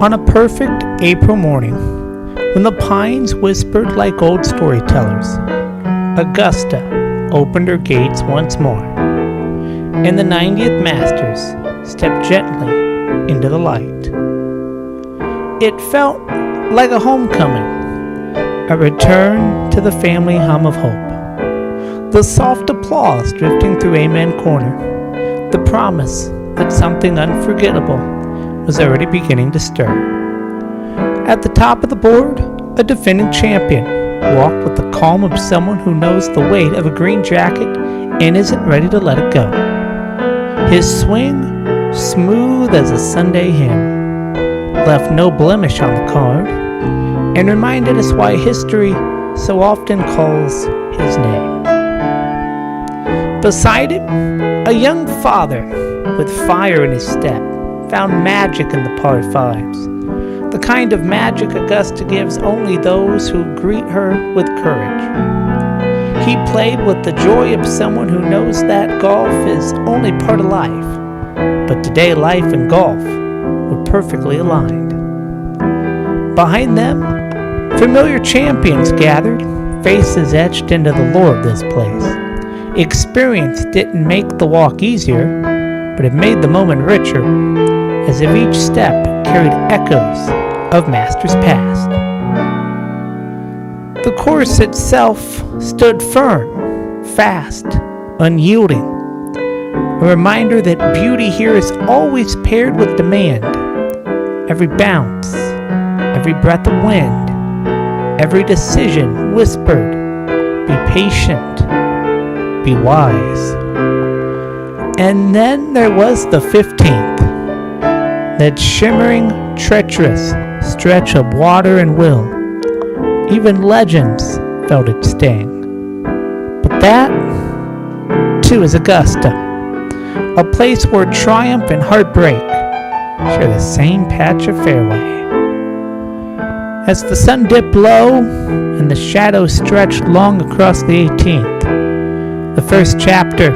On a perfect April morning, when the pines whispered like old storytellers, Augusta opened her gates once more, and the 90th Masters stepped gently into the light. It felt like a homecoming, a return to the family hum of hope. The soft applause drifting through Amen Corner, the promise that something unforgettable was already beginning to stir. At the top of the board, a defending champion walked with the calm of someone who knows the weight of a green jacket and isn't ready to let it go. His swing, smooth as a Sunday hymn, left no blemish on the card and reminded us why history so often calls his name. Beside him, a young father with fire in his step found magic in the par fives, the kind of magic Augusta gives only those who greet her with courage. He played with the joy of someone who knows that golf is only part of life, but today life and golf were perfectly aligned. Behind them, familiar champions gathered, faces etched into the lore of this place. Experience didn't make the walk easier, but it made the moment richer, as if each step carried echoes of Masters past. The course itself stood firm, fast, unyielding, a reminder that beauty here is always paired with demand. Every bounce, every breath of wind, every decision whispered, "Be patient, be wise." And then there was the 15th, that shimmering, treacherous stretch of water and will. Even legends felt its sting. But that, too, is Augusta, a place where triumph and heartbreak share the same patch of fairway. As the sun dipped low and the shadows stretched long across the 18th, the first chapter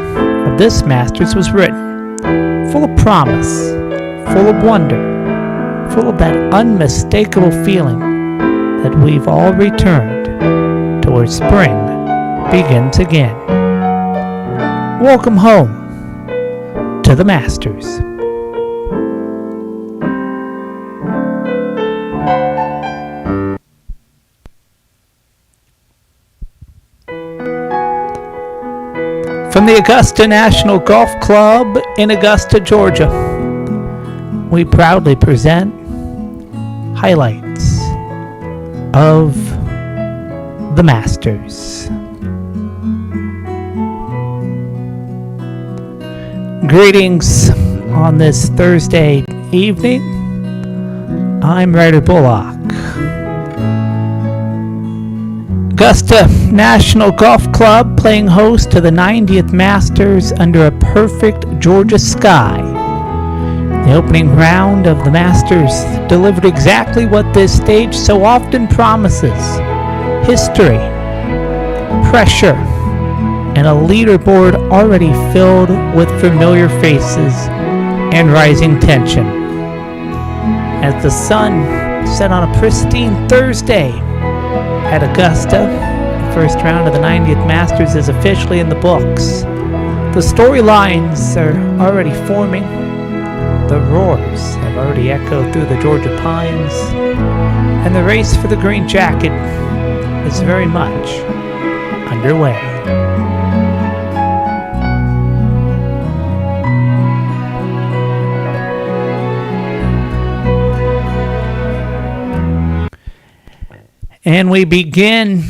of this Masters was written, full of promise, full of wonder, full of that unmistakable feeling that we've all returned to where spring begins again. Welcome home to the Masters. From the Augusta National Golf Club in Augusta, Georgia, we proudly present highlights of the Masters. Greetings on this Thursday evening. I'm Ryder Bullock. Augusta National Golf Club playing host to the 90th Masters under a perfect Georgia sky. The opening round of the Masters delivered exactly what this stage so often promises: history, pressure, and a leaderboard already filled with familiar faces and rising tension. As the sun set on a pristine Thursday at Augusta, the first round of the 90th Masters is officially in the books. The storylines are already forming. The roars have already echoed through the Georgia pines, and the race for the green jacket is very much underway. And we begin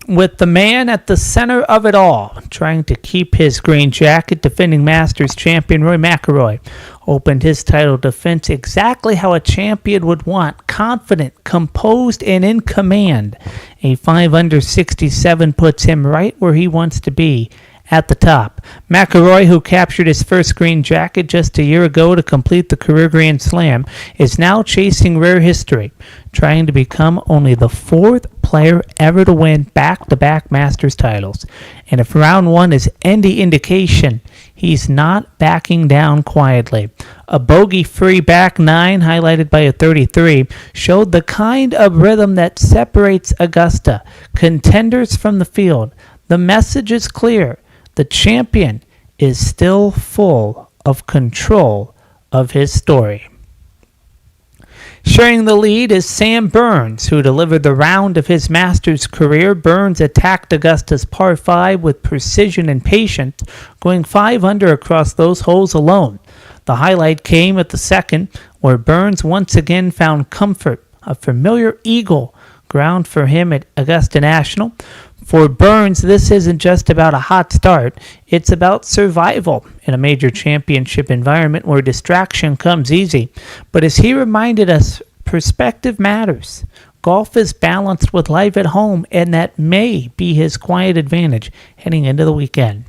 with the man at the center of it all, trying to keep his green jacket. Defending Masters champion Rory McIlroy opened his title defense exactly how a champion would want: confident, composed, and in command. A 5 under 67 puts him right where he wants to be At the top, McIlroy, who captured his first green jacket just a year ago to complete the career Grand Slam, is now chasing rare history, trying to become only the fourth player ever to win back-to-back Masters titles. And if round one is any indication, he's not backing down quietly. A bogey-free back nine, highlighted by a 33, showed the kind of rhythm that separates Augusta contenders from the field. The message is clear. The champion is still full of control of his story. Sharing the lead is Sam Burns, who delivered the round of his Masters career. Burns attacked Augusta's par 5 with precision and patience, going 5 under across those holes alone. The highlight came at the second, where Burns once again found comfort, a familiar eagle ground for him at Augusta National. For Burns, this isn't just about a hot start. It's about survival in a major championship environment where distraction comes easy. But as he reminded us, perspective matters. Golf is balanced with life at home, and that may be his quiet advantage heading into the weekend.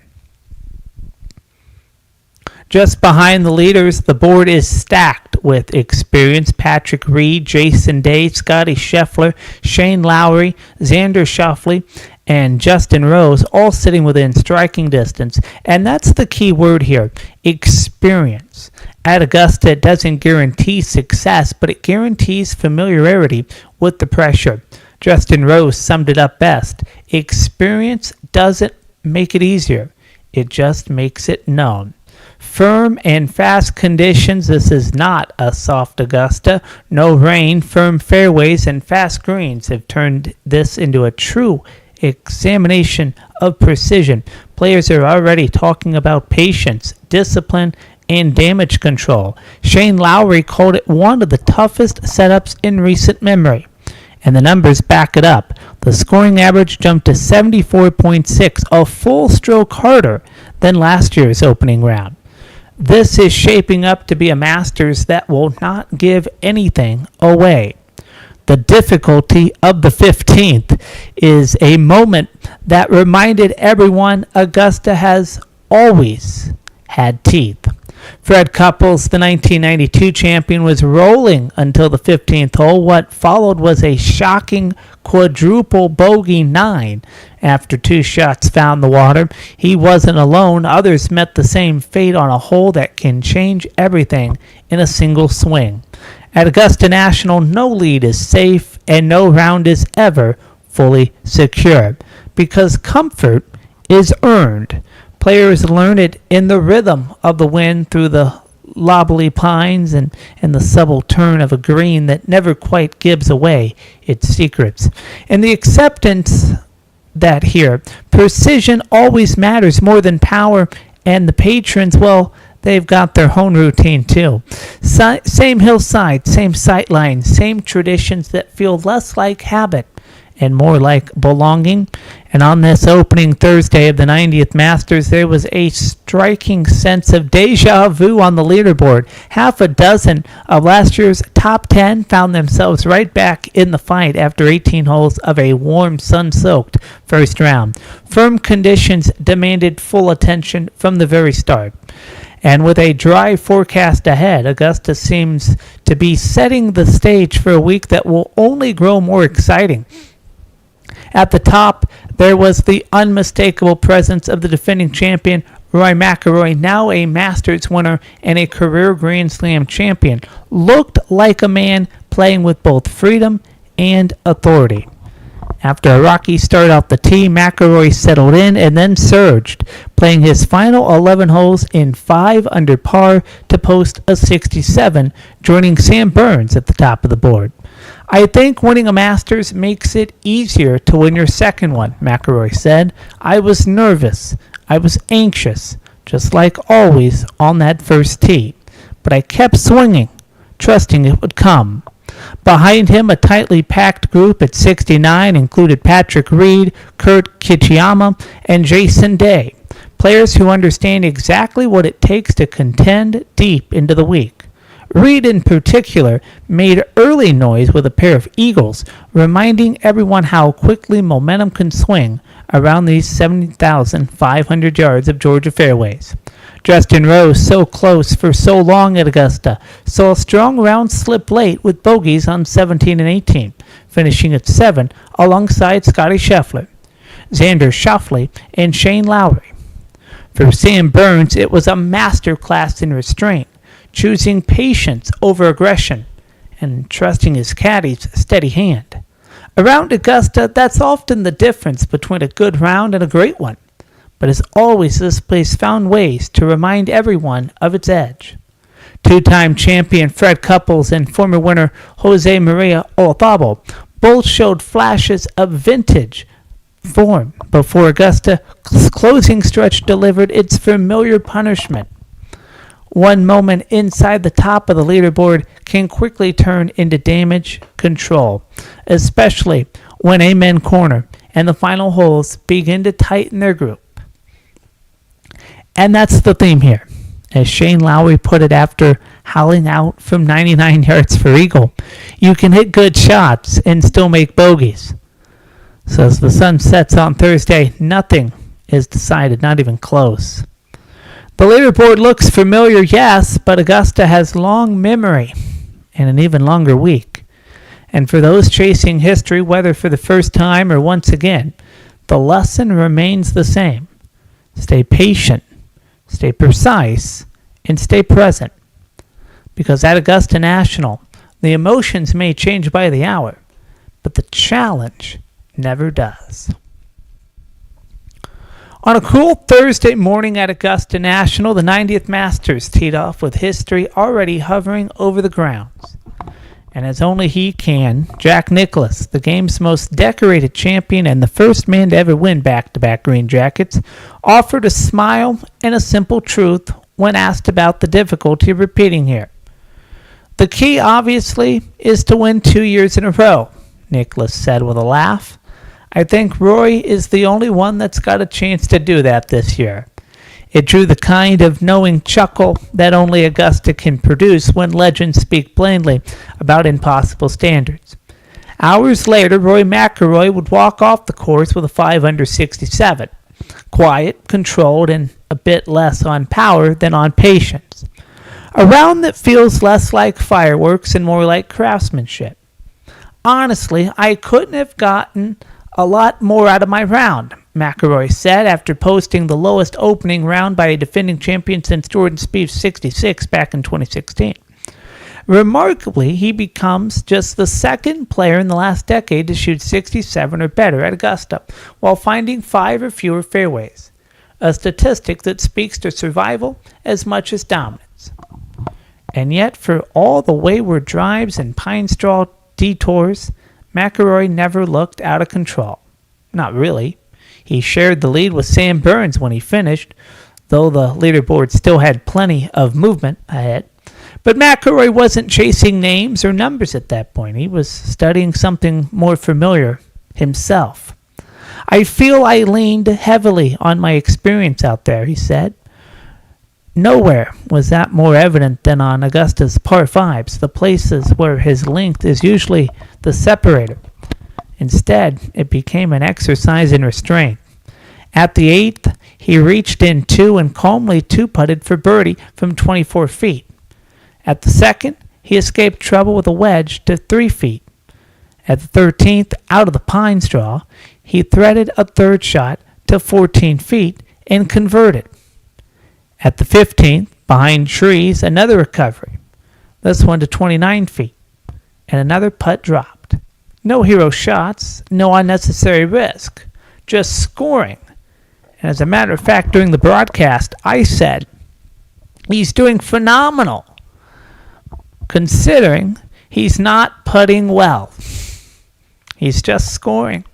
Just behind the leaders, the board is stacked with experienced Patrick Reed, Jason Day, Scotty Scheffler, Shane Lowry, Xander Schauffele, and Justin Rose, all sitting within striking distance. And that's the key word here, experience. At Augusta, it doesn't guarantee success, but it guarantees familiarity with the pressure. Justin Rose summed it up best. Experience doesn't make it easier. It just makes it known. Firm and fast conditions. This is not a soft Augusta. No rain, firm fairways, and fast greens have turned this into a true examination of precision. Players are already talking about patience, discipline, and damage control. Shane Lowry called it one of the toughest setups in recent memory. And the numbers back it up. The scoring average jumped to 74.6, a full stroke harder than last year's opening round. This is shaping up to be a Masters that will not give anything away. The difficulty of the 15th is a moment that reminded everyone Augusta has always had teeth. Fred Couples, the 1992 champion, was rolling until the 15th hole. What followed was a shocking quadruple bogey 9 after 2 shots found the water. He wasn't alone. Others met the same fate on a hole that can change everything in a single swing. At Augusta National, no lead is safe and no round is ever fully secure because comfort is earned. Players learn it in the rhythm of the wind through the lobbly pines and the subtle turn of a green that never quite gives away its secrets. And the acceptance that here, precision always matters more than power, and the patrons, well, they've got their own routine too. Same hillside, same sight lines, same traditions that feel less like habit and more like belonging. And on this opening Thursday of the 90th Masters, there was a striking sense of deja vu on the leaderboard. Half a dozen of last year's top 10 found themselves right back in the fight after 18 holes of a warm, sun-soaked first round. Firm conditions demanded full attention from the very start. And with a dry forecast ahead, Augusta seems to be setting the stage for a week that will only grow more exciting. At the top, there was the unmistakable presence of the defending champion, Rory McIlroy, now a Masters winner and a career Grand Slam champion. Looked like a man playing with both freedom and authority. After a rocky start off the tee, McIlroy settled in and then surged, playing his final 11 holes in 5 under par to post a 67, joining Sam Burns at the top of the board. I think winning a Masters makes it easier to win your second one, McIlroy said. I was nervous. I was anxious, just like always on that first tee. But I kept swinging, trusting it would come. Behind him, a tightly packed group at 69 included Patrick Reed, Kurt Kitayama, and Jason Day, players who understand exactly what it takes to contend deep into the week. Reed in particular made early noise with a pair of eagles, reminding everyone how quickly momentum can swing around these 70,500 yards of Georgia fairways. Justin Rose, so close for so long at Augusta, saw a strong round slip late with bogeys on 17 and 18, finishing at 7 alongside Scotty Scheffler, Xander Schauffele, and Shane Lowry. For Sam Burns, it was a master class in restraint, choosing patience over aggression and trusting his caddy's steady hand. Around Augusta, that's often the difference between a good round and a great one. But as always, this place found ways to remind everyone of its edge. Two-time champion Fred Couples and former winner Jose Maria Olazabal both showed flashes of vintage form before Augusta's closing stretch delivered its familiar punishment. One moment inside the top of the leaderboard can quickly turn into damage control, especially when Amen Corner and the final holes begin to tighten their group. And that's the theme here. As Shane Lowry put it after howling out from 99 yards for eagle, you can hit good shots and still make bogeys. So as the sun sets on Thursday, nothing is decided, not even close. The leaderboard looks familiar, yes, but Augusta has long memory and an even longer week. And for those chasing history, whether for the first time or once again, the lesson remains the same. Stay patient, stay precise, and stay present. Because at Augusta National, the emotions may change by the hour, but the challenge never does. On a cool Thursday morning at Augusta National, the 90th Masters teed off with history already hovering over the grounds. And as only he can, Jack Nicklaus, the game's most decorated champion and the first man to ever win back-to-back green jackets, offered a smile and a simple truth when asked about the difficulty of repeating here. The key, obviously, is to win 2 years in a row, Nicklaus said with a laugh. I think Rory is the only one that's got a chance to do that this year. It drew the kind of knowing chuckle that only Augusta can produce when legends speak plainly about impossible standards. Hours later, Rory McIlroy would walk off the course with a 5 under 67. Quiet, controlled, and a bit less on power than on patience. A round that feels less like fireworks and more like craftsmanship. Honestly, I couldn't have gotten a lot more out of my round, McIlroy said after posting the lowest opening round by a defending champion since Jordan Spieth's 66 back in 2016. Remarkably, he becomes just the second player in the last decade to shoot 67 or better at Augusta, while finding 5 or fewer fairways, a statistic that speaks to survival as much as dominance. And yet, for all the wayward drives and pine straw detours, McIlroy never looked out of control. Not really. He shared the lead with Sam Burns when he finished, though the leaderboard still had plenty of movement ahead. But McIlroy wasn't chasing names or numbers at that point. He was studying something more familiar himself. I feel I leaned heavily on my experience out there, he said. Nowhere was that more evident than on Augusta's par 5s, the places where his length is usually the separator. Instead, it became an exercise in restraint. At the 8th, he reached in 2 and calmly 2-putted for birdie from 24 feet. At the 2nd, he escaped trouble with a wedge to 3 feet. At the 13th, out of the pine straw, he threaded a third shot to 14 feet and converted. At the 15th, behind trees, another recovery, this one to 29 feet, and another putt dropped. No hero shots, no unnecessary risk, just scoring. And as a matter of fact, during the broadcast, I said, he's doing phenomenal, considering he's not putting well. He's just scoring.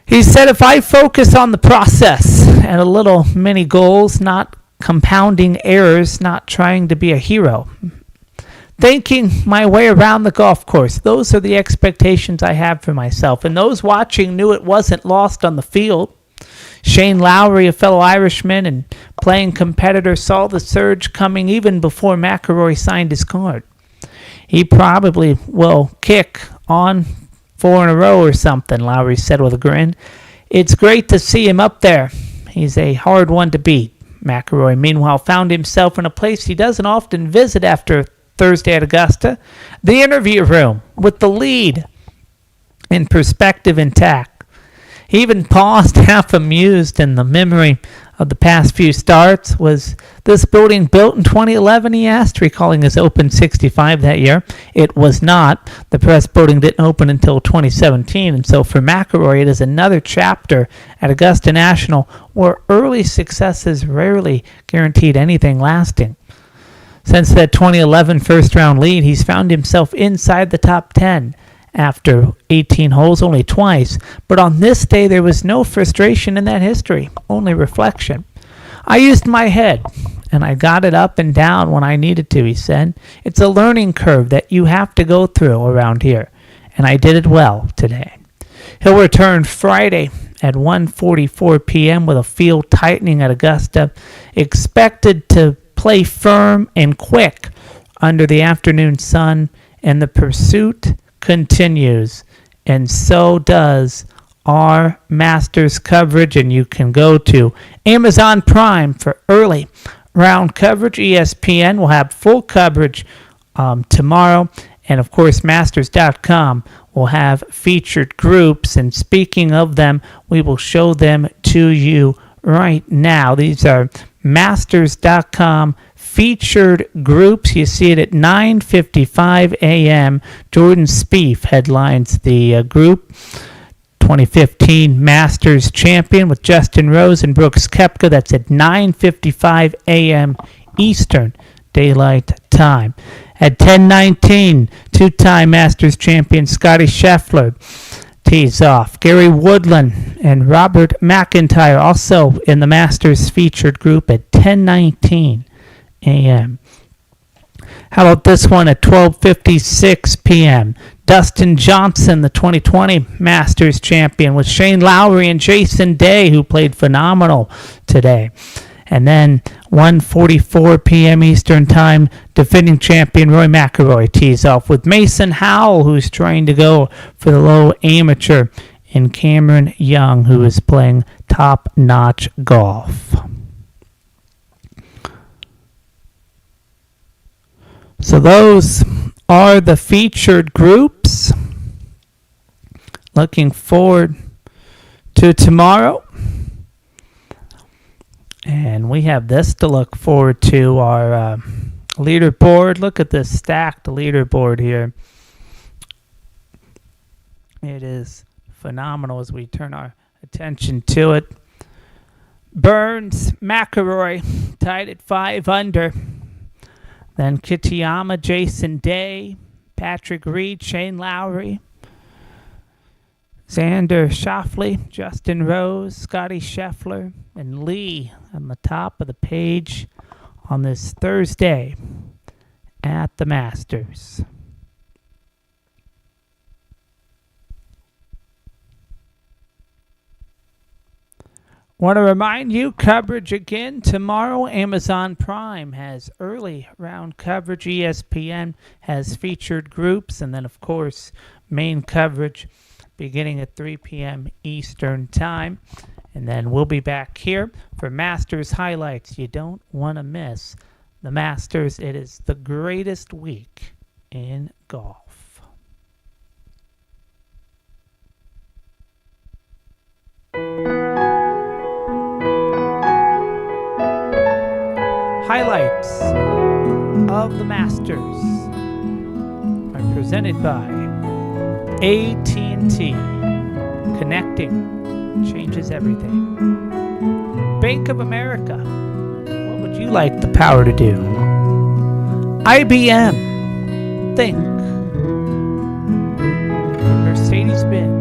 He said, if I focus on the process and a little mini goals, not compounding errors, not trying to be a hero, thinking my way around the golf course, those are the expectations I have for myself. And those watching knew it wasn't lost on the field. Shane Lowry, a fellow Irishman and playing competitor, saw the surge coming even before McIlroy signed his card. He probably will kick on 4 in a row or something, Lowry said with a grin. It's great to see him up there. He's a hard one to beat. McIlroy, meanwhile, found himself in a place he doesn't often visit after Thursday at Augusta, the interview room, with the lead in perspective intact. He even paused, half amused, in the memory of the past few starts. Was this building built in 2011, he asked, recalling his Open 65 that year. It was not. The press building didn't open until 2017, and so for McIlroy, it is another chapter at Augusta National where early successes rarely guaranteed anything lasting. Since that 2011 first-round lead, he's found himself inside the top 10 after 18 holes, only twice. But on this day, there was no frustration in that history, only reflection. I used my head, and I got it up and down when I needed to, he said. It's a learning curve that you have to go through around here, and I did it well today. He'll return Friday at 1:44 p.m. with a field tightening at Augusta, expected to play firm and quick under the afternoon sun, and the pursuit continues, and so does our Masters coverage. And you can go to Amazon Prime for early round coverage. ESPN will have full coverage tomorrow, and of course Masters.com will have featured groups, and speaking of them, we will show them to you right now. These are Masters.com featured groups. You see it at 9:55 a.m. Jordan Spieth headlines the group. 2015 Masters champion with Justin Rose and Brooks Koepka. That's at 9:55 a.m. Eastern Daylight Time. At 10:19, two-time Masters champion Scotty Scheffler tees off. Gary Woodland and Robert McIntyre also in the Masters featured group at 10:19 a.m. How about this one at 12:56 p.m.? Dustin Johnson, the 2020 Masters champion, with Shane Lowry and Jason Day, who played phenomenal today. And then 1:44 p.m. Eastern Time, defending champion Rory McIlroy tees off with Mason Howell, who's trying to go for the low amateur, and Cameron Young, who is playing top-notch golf. So those are the featured groups. Looking forward to tomorrow. And we have this to look forward to, our leaderboard. Look at this stacked leaderboard here. It is phenomenal as we turn our attention to it. Burns, McIlroy tied at 5 under. Then Kitayama, Jason Day, Patrick Reed, Shane Lowry, Xander Schauffele, Justin Rose, Scotty Scheffler, and Lee on the top of the page on this Thursday at the Masters. Want to remind you, coverage again tomorrow. Amazon Prime has early round coverage. ESPN has featured groups. And then, of course, main coverage beginning at 3 p.m. Eastern Time. And then we'll be back here for Masters highlights. You don't want to miss the Masters. It is the greatest week in golf. Highlights of the Masters are presented by AT&T. Connecting changes everything. Bank of America. What would you like the power to do? IBM. Think. Mercedes-Benz.